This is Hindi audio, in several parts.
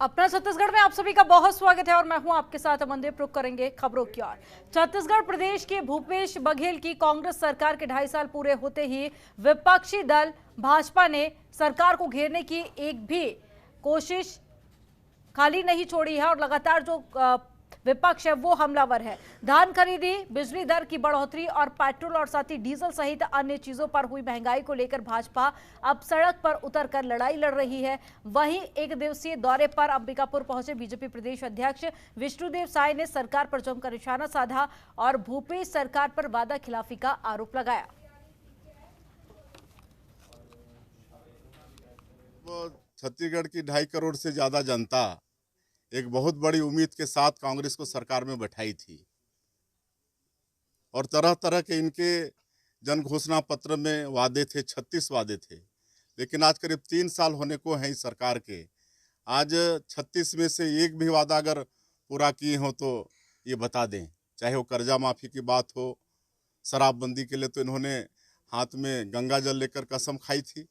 अपना छत्तीसगढ़ में आप सभी का बहुत स्वागत है और मैं हूं आपके साथ अमनदीप। रुक करेंगे खबरों की ओर। छत्तीसगढ़ प्रदेश के भूपेश बघेल की कांग्रेस सरकार के 2.5 साल पूरे होते ही विपक्षी दल भाजपा ने सरकार को घेरने की एक भी कोशिश खाली नहीं छोड़ी है और लगातार जो विपक्ष है वो हमलावर है। धान खरीदी, बिजली दर की बढ़ोतरी और पेट्रोल और साथ ही डीजल सहित अन्य चीजों पर हुई महंगाई को लेकर भाजपा अब सड़क पर उतरकर लड़ाई लड़ रही है। वहीं एक दिवसीय दौरे पर अंबिकापुर पहुंचे बीजेपी प्रदेश अध्यक्ष विष्णुदेव साय ने सरकार पर जमकर निशाना साधा और भूपेश सरकार पर वादा खिलाफी का आरोप लगाया। छत्तीसगढ़ की 2.5 करोड़ से ज्यादा जनता एक बहुत बड़ी उम्मीद के साथ कांग्रेस को सरकार में बैठाई थी और तरह तरह के इनके जन घोषणा पत्र में वादे थे, 36 वादे थे। लेकिन आज करीब 3 साल होने को हैं इस सरकार के। आज 36 में से एक भी वादा अगर पूरा किए हो तो ये बता दें। चाहे वो कर्जा माफ़ी की बात हो, शराबबंदी के लिए तो इन्होंने हाथ में गंगा जल लेकर कसम खाई थी।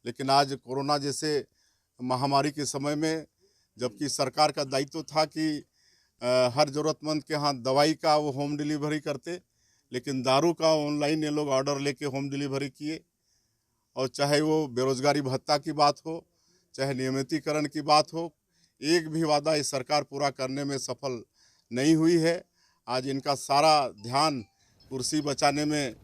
लेकिन आज कोरोना जैसे महामारी के समय में, जबकि सरकार का दायित्व था कि हर ज़रूरतमंद के यहाँ दवाई का वो होम डिलीवरी करते, लेकिन दारू का ऑनलाइन ये लोग ऑर्डर लेके होम डिलीवरी किए। और चाहे वो बेरोजगारी भत्ता की बात हो, चाहे नियमितीकरण की बात हो, एक भी वादा इस सरकार पूरा करने में सफल नहीं हुई है। आज इनका सारा ध्यान कुर्सी बचाने में।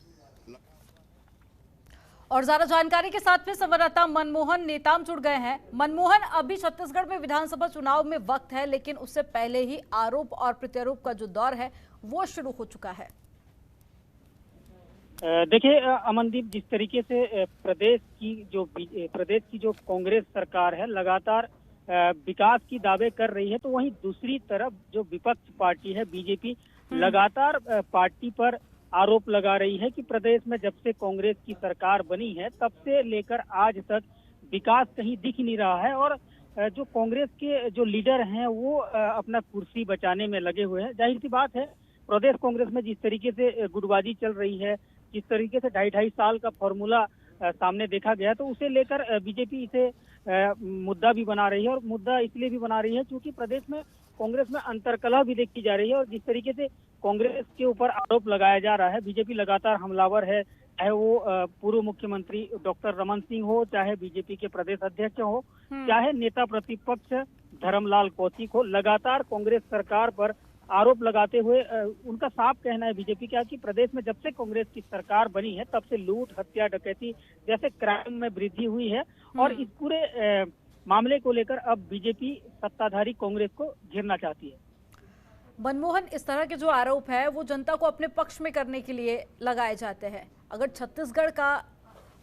और ज्यादा जानकारी के साथ में संवाददाता मनमोहन नेताम जुड़ गए हैं। मनमोहन, अभी छत्तीसगढ़ में विधानसभा चुनाव में वक्त है, लेकिन उससे पहले ही आरोप और प्रत्यारोप का जो दौर है वो शुरू हो चुका है। देखिए अमनदीप, जिस तरीके से प्रदेश की जो कांग्रेस सरकार है लगातार विकास की दावे कर रही है, तो वहीं दूसरी तरफ जो विपक्ष पार्टी है बीजेपी लगातार पार्टी पर आरोप लगा रही है कि प्रदेश में जब से कांग्रेस की सरकार बनी है तब से लेकर आज तक विकास कहीं दिख नहीं रहा है। और जो कांग्रेस के जो लीडर हैं वो अपना कुर्सी बचाने में लगे हुए हैं। जाहिर सी बात है, प्रदेश कांग्रेस में जिस तरीके से गुटबाजी चल रही है, जिस तरीके से 2.5 साल का फॉर्मूला सामने देखा गया, तो उसे लेकर बीजेपी इसे मुद्दा भी बना रही है। और मुद्दा इसलिए भी बना रही है क्योंकि प्रदेश में कांग्रेस में अंतर्कलह भी देखी जा रही है। और जिस तरीके से कांग्रेस के ऊपर आरोप लगाया जा रहा है, बीजेपी लगातार हमलावर है, चाहे वो पूर्व मुख्यमंत्री डॉक्टर रमन सिंह हो, चाहे बीजेपी के प्रदेश अध्यक्ष हो, चाहे नेता प्रतिपक्ष धर्मलाल कौशिक हो, लगातार कांग्रेस सरकार पर आरोप लगाते हुए उनका साफ कहना है बीजेपी का कि प्रदेश में जब से कांग्रेस की सरकार बनी है तब से लूट, हत्या, डकैती जैसे क्राइम में वृद्धि हुई है। और इस पूरे मामले को लेकर अब बीजेपी सत्ताधारी कांग्रेस को घेरना चाहती है। मनमोहन, इस तरह के जो आरोप है वो जनता को अपने पक्ष में करने के लिए लगाए जाते हैं। अगर छत्तीसगढ़ का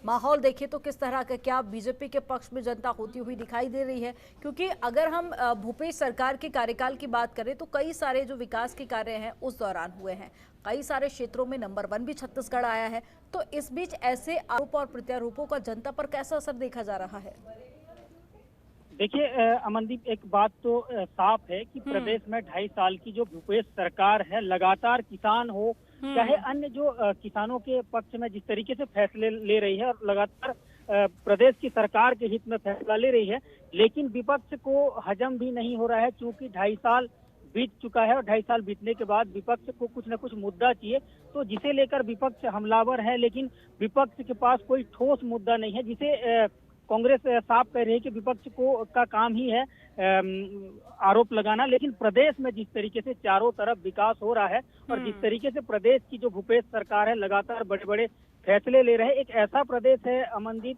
माहौल देखें तो किस तरह का, क्या बीजेपी के पक्ष में जनता होती हुई दिखाई दे रही है? क्योंकि अगर हम भूपेश सरकार के कार्यकाल की बात करें तो कई सारे जो विकास के कार्य हैं उस दौरान हुए हैं, कई सारे क्षेत्रों में नंबर 1 भी छत्तीसगढ़ आया है। तो इस बीच ऐसे आरोप और प्रत्यारोपों का जनता पर कैसा असर देखा जा रहा है? देखिए अमनदीप, एक बात तो साफ है कि प्रदेश में 2.5 साल की जो भूपेश सरकार है लगातार किसान हो चाहे अन्य जो किसानों के पक्ष में जिस तरीके से फैसले ले रही है और लगातार प्रदेश की सरकार के हित में फैसला ले रही है, लेकिन विपक्ष को हजम भी नहीं हो रहा है क्योंकि 2.5 साल बीत चुका है। और 2.5 साल बीतने के बाद विपक्ष को कुछ न कुछ मुद्दा चाहिए, तो जिसे लेकर विपक्ष हमलावर है, लेकिन विपक्ष के पास कोई ठोस मुद्दा नहीं है। जिसे कांग्रेस साफ कह रही है कि विपक्ष को का काम ही है आरोप लगाना। लेकिन प्रदेश में जिस तरीके से चारों तरफ विकास हो रहा है और जिस तरीके से प्रदेश की जो भूपेश सरकार है लगातार बड़े बड़े फैसले ले रहे हैं, एक ऐसा प्रदेश है अमनदीप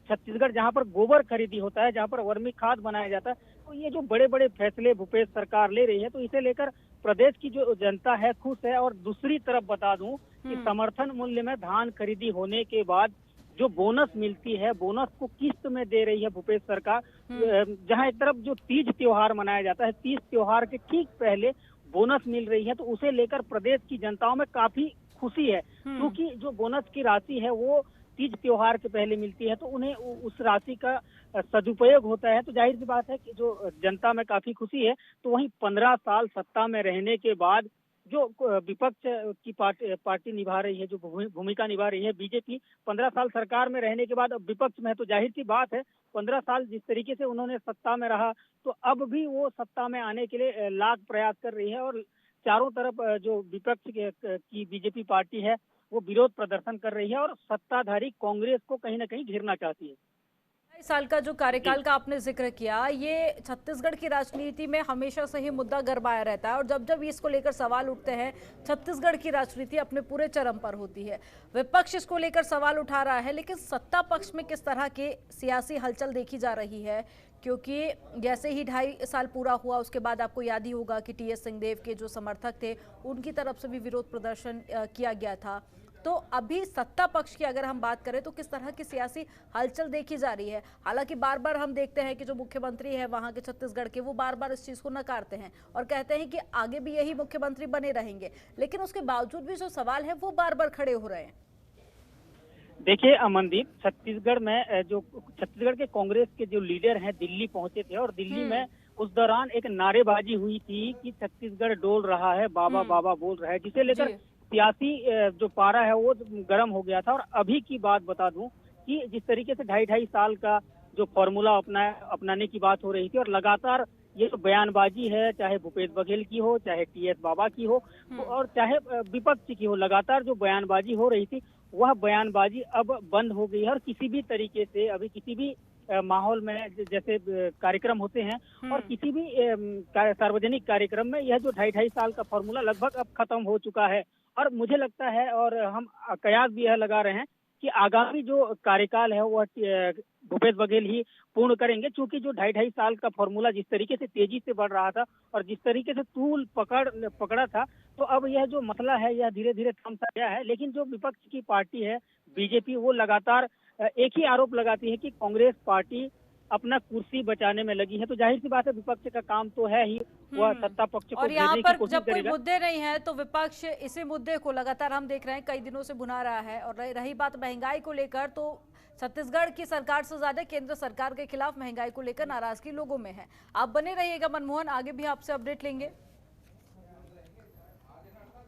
छत्तीसगढ़ जहां पर गोबर खरीदी होता है, जहां पर वर्मी खाद बनाया जाता है, तो ये जो बड़े बड़े फैसले भूपेश सरकार ले रही है, तो इसे लेकर प्रदेश की जो जनता है खुश है। और दूसरी तरफ बता दूं कि समर्थन मूल्य में धान खरीदी होने के बाद जो बोनस मिलती है, बोनस को किस्त में दे रही है भूपेश सरकार। जहां एक तरफ जो तीज त्योहार मनाया जाता है, तीज त्योहार के ठीक पहले बोनस मिल रही है, तो उसे लेकर प्रदेश की जनताओं में काफी खुशी है। क्योंकि जो बोनस की राशि है वो तीज त्योहार के पहले मिलती है, तो उन्हें उस राशि का सदुपयोग होता है। तो जाहिर सी बात है कि जो जनता में काफी खुशी है। तो वहीं 15 साल सत्ता में रहने के बाद जो विपक्ष की पार्टी निभा रही है, जो भूमिका निभा रही है बीजेपी 15 साल सरकार में रहने के बाद अब विपक्ष में है, तो जाहिर सी बात है 15 साल जिस तरीके से उन्होंने सत्ता में रहा, तो अब भी वो सत्ता में आने के लिए लाख प्रयास कर रही है। और चारों तरफ जो विपक्ष की बीजेपी पार्टी है वो विरोध प्रदर्शन कर रही है और सत्ताधारी कांग्रेस को कहीं ना कहीं घेरना चाहती है। 2 साल का जो कार्यकाल का आपने जिक्र किया, ये छत्तीसगढ़ की राजनीति में हमेशा से ही मुद्दा गरमाया रहता है और जब जब इसको लेकर सवाल उठते हैं, छत्तीसगढ़ की राजनीति अपने पूरे चरम पर होती है। विपक्ष इसको लेकर सवाल उठा रहा है, लेकिन सत्ता पक्ष में किस तरह की सियासी हलचल देखी जा रही है? क्योंकि जैसे ही 2.5 साल पूरा हुआ, उसके बाद आपको याद ही होगा कि टीएस सिंहदेव के जो समर्थक थे, उनकी तरफ से भी विरोध प्रदर्शन किया गया था। तो अभी सत्ता पक्ष की अगर हम बात करें तो किस तरह की सियासी हलचल देखी जा रही है? हालांकि बार बार हम देखते हैं कि जो मुख्यमंत्री है वहां के छत्तीसगढ़ के, वो बार बार इस चीज को नकारते हैं और कहते हैं कि आगे भी यही मुख्यमंत्री बने रहेंगे, लेकिन उसके बावजूद भी जो सवाल है वो बार बार खड़े हो रहे हैं। देखिए अमनदीप, छत्तीसगढ़ में जो छत्तीसगढ़ के कांग्रेस के जो लीडर हैं दिल्ली पहुंचे थे और दिल्ली में उस दौरान एक नारेबाजी हुई थी कि छत्तीसगढ़ डोल रहा है, बाबा बाबा बोल रहा है, जिसे लेकर सियासी जो पारा है वो गर्म हो गया था। और अभी की बात बता दूं कि जिस तरीके से 2.5 साल का जो फॉर्मूला अपनाने की बात हो रही थी और लगातार ये तो बयानबाजी है, चाहे भूपेश बघेल की हो, चाहे टीएस बाबा की हो, और चाहे विपक्ष की हो, लगातार जो बयानबाजी हो रही थी वह बयानबाजी अब बंद हो गई है। और किसी भी तरीके से अभी किसी भी माहौल में जैसे कार्यक्रम होते हैं और किसी भी सार्वजनिक कार्यक्रम में यह जो 2.5 साल का फॉर्मूला लगभग अब खत्म हो चुका है। और मुझे लगता है और हम कयास भी यह लगा रहे हैं कि आगामी जो कार्यकाल है वह भूपेश बघेल ही पूर्ण करेंगे, क्योंकि जो 2.5 साल का फॉर्मूला जिस तरीके से तेजी से बढ़ रहा था और जिस तरीके से तूल पकड़ा था, तो अब यह जो मसला है यह धीरे धीरे थम सा गया है। लेकिन जो विपक्ष की पार्टी है बीजेपी, वो लगातार एक ही आरोप लगाती है कि कांग्रेस पार्टी अपना कुर्सी बचाने में लगी है। तो जाहिर सी बात है विपक्ष का काम तो है ही वह सत्ता पक्ष को और यहाँ घेरने की पर कोशिश जब कोई करेगा। मुद्दे नहीं है तो विपक्ष इसी मुद्दे को लगातार हम देख रहे हैं कई दिनों से भुना रहा है। और रही बात महंगाई को लेकर, तो छत्तीसगढ़ की सरकार से ज्यादा केंद्र सरकार के खिलाफ महंगाई को लेकर नाराजगी लोगों में है। आप बने रहिएगा मनमोहन, आगे भी आपसे अपडेट लेंगे।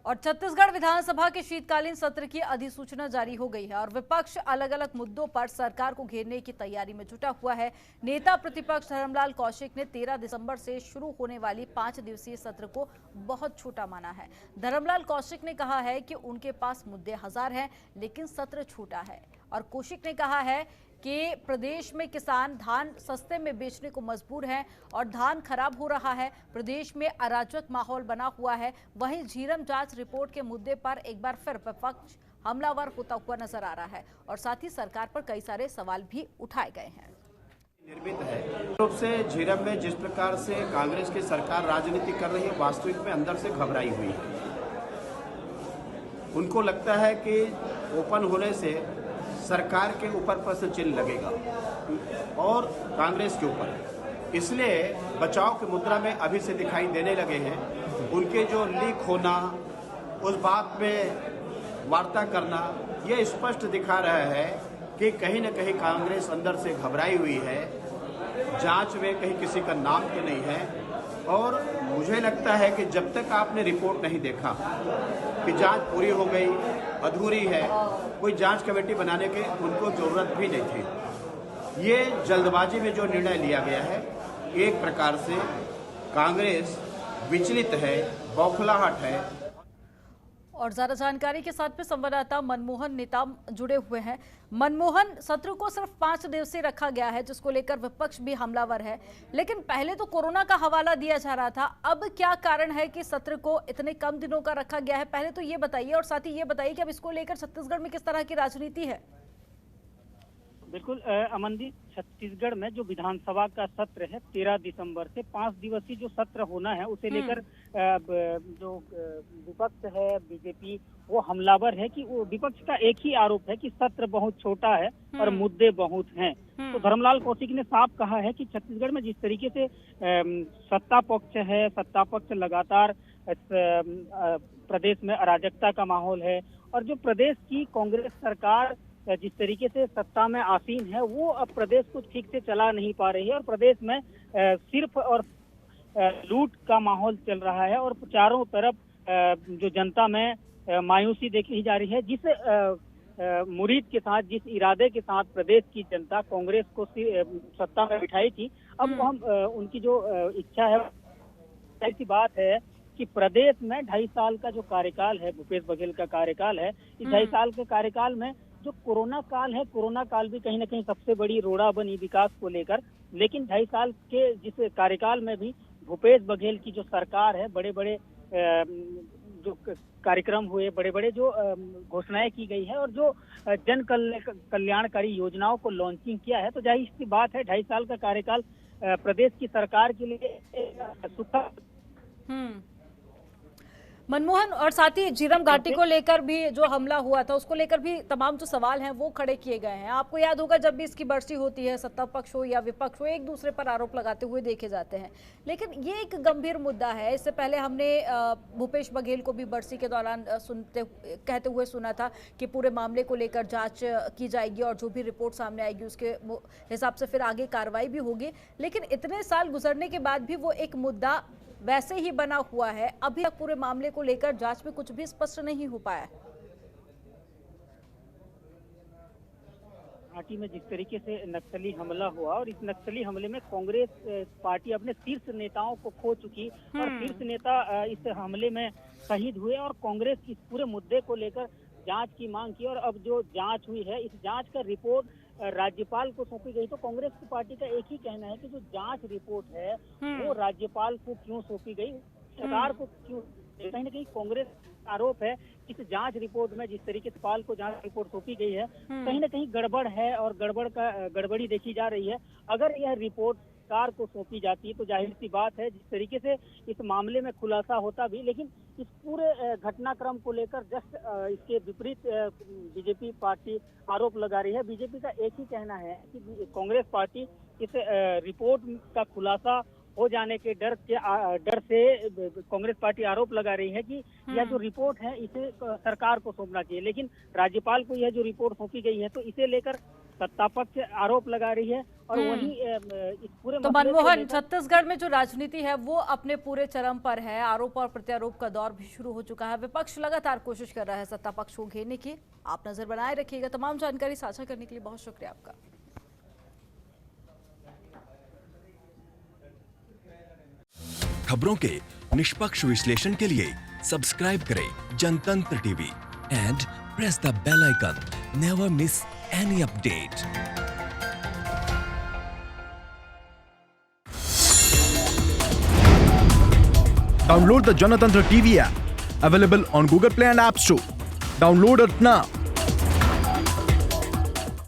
और छत्तीसगढ़ विधानसभा के शीतकालीन सत्र की अधिसूचना जारी हो गई है और विपक्ष अलग अलग मुद्दों पर सरकार को घेरने की तैयारी में जुटा हुआ है। नेता प्रतिपक्ष धर्मलाल कौशिक ने 13 दिसंबर से शुरू होने वाली 5 दिवसीय सत्र को बहुत छोटा माना है। धर्मलाल कौशिक ने कहा है कि उनके पास मुद्दे हजार हैं, लेकिन सत्र छोटा है। और कौशिक ने कहा है कि प्रदेश में किसान धान सस्ते में बेचने को मजबूर हैं और धान खराब हो रहा है। प्रदेश में अराजक माहौल बना हुआ है। वहीं झीरम जांच रिपोर्ट के मुद्दे पर एक बार फिर विपक्ष हमलावर होता हुआ नजर आ रहा है और साथ ही सरकार पर कई सारे सवाल भी उठाए गए हैं। निर्मित है रूप से झीरम में जिस प्रकार से कांग्रेस की सरकार राजनीति कर रही है, वास्तविक में अंदर से घबराई हुई है। उनको लगता है कि ओपन होने से सरकार के ऊपर प्रश्न चिन्ह लगेगा और कांग्रेस के ऊपर, इसलिए बचाव की मुद्रा में अभी से दिखाई देने लगे हैं। उनके जो लीक होना, उस बात में वार्ता करना, ये स्पष्ट दिखा रहा है कि कहीं न कहीं कांग्रेस अंदर से घबराई हुई है। जांच में कहीं किसी का नाम तो नहीं है और मुझे लगता है कि जब तक आपने रिपोर्ट नहीं देखा कि जांच पूरी हो गई, अधूरी है, कोई जांच कमेटी बनाने की उनको जरूरत भी नहीं थी। ये जल्दबाजी में जो निर्णय लिया गया है, एक प्रकार से कांग्रेस विचलित है, बौखलाहट है। और ज्यादा जानकारी के साथ में संवाददाता मनमोहन नेताम जुड़े हुए हैं। मनमोहन, सत्र को सिर्फ 5 दिवसीय रखा गया है, जिसको लेकर विपक्ष भी हमलावर है, लेकिन पहले तो कोरोना का हवाला दिया जा रहा था। अब क्या कारण है कि सत्र को इतने कम दिनों का रखा गया है? पहले तो ये बताइए और साथ ही ये बताइए कि अब इसको लेकर छत्तीसगढ़ में किस तरह की राजनीति है। बिल्कुल अमनदीप, छत्तीसगढ़ में जो विधानसभा का सत्र है 13 दिसंबर से 5 दिवसीय जो सत्र होना है, उसे लेकर जो विपक्ष है बीजेपी, वो हमलावर है कि वो विपक्ष का एक ही आरोप है कि सत्र बहुत छोटा है और मुद्दे बहुत हैं। तो धर्मलाल कौशिक ने साफ कहा है कि छत्तीसगढ़ में जिस तरीके से सत्ता पक्ष है, सत्ता पक्ष लगातार प्रदेश में अराजकता का माहौल है और जो प्रदेश की कांग्रेस सरकार जिस तरीके से सत्ता में आसीन है, वो अब प्रदेश को ठीक से चला नहीं पा रही है और प्रदेश में सिर्फ और लूट का माहौल चल रहा है और चारों तरफ जो जनता में मायूसी देखी जा रही है। जिस मुरीद के साथ, जिस इरादे के साथ प्रदेश की जनता कांग्रेस को सत्ता में बिठाई थी, अब हम उनकी जो इच्छा है, ऐसी बात है कि प्रदेश में 2.5 साल का जो कार्यकाल है, भूपेश बघेल का कार्यकाल है, इस 2.5 साल के कार्यकाल में जो कोरोना काल है, कोरोना काल भी कहीं ना कहीं सबसे बड़ी रोड़ा बनी विकास को लेकर। लेकिन 2.5 साल के जिस कार्यकाल में भी भूपेश बघेल की जो सरकार है, बड़े बड़े जो कार्यक्रम हुए, बड़े बड़े जो घोषणाएं की गई है और जो जन कल्याणकारी योजनाओं को लॉन्चिंग किया है, तो जाहिर सी बात है 2.5 साल का कार्यकाल प्रदेश की सरकार के लिए सुखद। मनमोहन, और साथ ही झीरम घाटी को लेकर भी जो हमला हुआ था, उसको लेकर भी तमाम जो सवाल हैं वो खड़े किए गए हैं। आपको याद होगा, जब भी इसकी बरसी होती है, सत्ता पक्ष हो या विपक्ष हो, एक दूसरे पर आरोप लगाते हुए देखे जाते हैं। लेकिन ये एक गंभीर मुद्दा है। इससे पहले हमने भूपेश बघेल को भी बरसी के दौरान कहते हुए सुना था कि पूरे मामले को लेकर जांच की जाएगी और जो भी रिपोर्ट सामने आएगी उसके हिसाब से फिर आगे कार्रवाई भी होगी। लेकिन इतने साल गुजरने के बाद भी वो एक मुद्दा वैसे ही बना हुआ है। अभी तक पूरे मामले को लेकर जांच में कुछ भी स्पष्ट नहीं हो पाया है। घाटी में जिस तरीके से नक्सली हमला हुआ, और इस नक्सली हमले में कांग्रेस पार्टी अपने शीर्ष नेताओं को खो चुकी और शीर्ष नेता इस हमले में शहीद हुए और कांग्रेस इस पूरे मुद्दे को लेकर जांच की मांग की। और अब जो जांच हुई है, इस जांच का रिपोर्ट राज्यपाल को सौंपी गई। तो कांग्रेस की पार्टी का एक ही कहना है कि जो जांच रिपोर्ट है वो राज्यपाल को क्यों सौंपी गई, सरकार को क्यों। कहीं ना कहीं कांग्रेस आरोप है इस जांच रिपोर्ट में, जिस तरीके से पाल को जांच रिपोर्ट सौंपी गई है, कहीं ना कहीं गड़बड़ है और गड़बड़ी देखी जा रही है। अगर यह रिपोर्ट सरकार को सौंपी जाती तो जाहिर सी बात है, जिस तरीके से इस मामले में खुलासा होता भी, लेकिन इस पूरे घटनाक्रम को लेकर जस्ट इसके विपरीत बीजेपी पार्टी आरोप लगा रही है। बीजेपी का एक ही कहना है कि कांग्रेस पार्टी इस रिपोर्ट का खुलासा हो जाने के डर से कांग्रेस पार्टी आरोप लगा रही है कि यह जो रिपोर्ट है इसे सरकार को सौंपना चाहिए। लेकिन राज्यपाल को यह जो रिपोर्ट सौंपी गई है, तो इसे लेकर सत्ता पक्ष आरोप लगा रही है। और वही इस पूरे तो मनमोहन, छत्तीसगढ़ में जो राजनीति है वो अपने पूरे चरम पर है। आरोप और प्रत्यारोप का दौर भी शुरू हो चुका है। विपक्ष लगातार कोशिश कर रहा है सत्ता पक्ष को घेरने की। आप नजर बनाए रखिएगा। तमाम जानकारी साझा करने के लिए बहुत शुक्रिया आपका। खबरों के निष्पक्ष विश्लेषण के लिए सब्सक्राइब करें Janatantra TV and press the bell icon. Never miss any update. Download the Janatantra TV app, available on Google Play and App Store. Download it now.